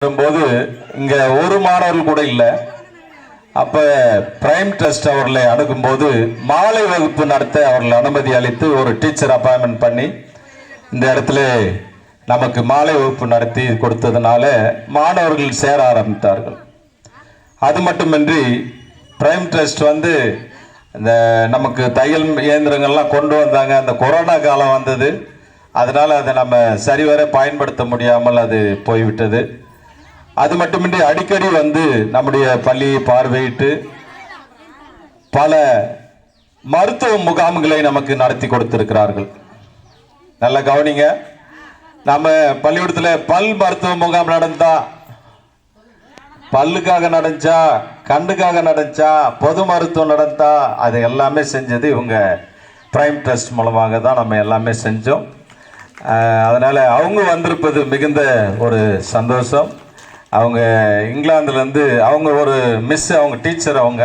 போது இங்கே ஒரு மாணவர்கள் கூட இல்லை. அப்போ பிரைம் ட்ரஸ்ட் அவர்களை அணுகும்போது மாலை வகுப்பு நடத்த அவர்கள் அனுமதி அளித்து ஒரு டீச்சர் அப்பாயின்மெண்ட் பண்ணி இந்த இடத்துல நமக்கு மாலை வகுப்பு நடத்தி கொடுத்ததுனால மாணவர்கள் சேர ஆரம்பித்தார்கள். அது மட்டுமின்றி பிரைம் ட்ரஸ்ட் இந்த நமக்கு தையல் இயந்திரங்கள்லாம் கொண்டு வந்தாங்க. அந்த கொரோனா காலம் வந்தது, அதனால் அதை நம்ம சரிவர பயன்படுத்த முடியாமல் அது போய்விட்டது. அது மட்டுமின்றி அடிக்கடி நம்முடைய பள்ளியை பார்வையிட்டு பல மருத்துவ முகாம்களை நமக்கு நடத்தி கொடுத்திருக்கிறார்கள். நல்ல கவனிங்க, நம்ம பள்ளிக்கூடத்தில் பல் மருத்துவ முகாம் நடந்தா, பல்லுக்காக நடந்துச்சா, கண்ணுக்காக நடந்துச்சா, பொது மருத்துவம் நடந்தா, அது எல்லாமே செஞ்சது இவங்க பிரைம் ட்ரஸ்ட் மூலமாக தான் நம்ம எல்லாமே செஞ்சோம். அதனால் அவங்க வந்திருப்பது மிகுந்த ஒரு சந்தோஷம். அவங்க இங்கிலாந்துலேருந்து அவங்க ஒரு மிஸ், அவங்க டீச்சர், அவங்க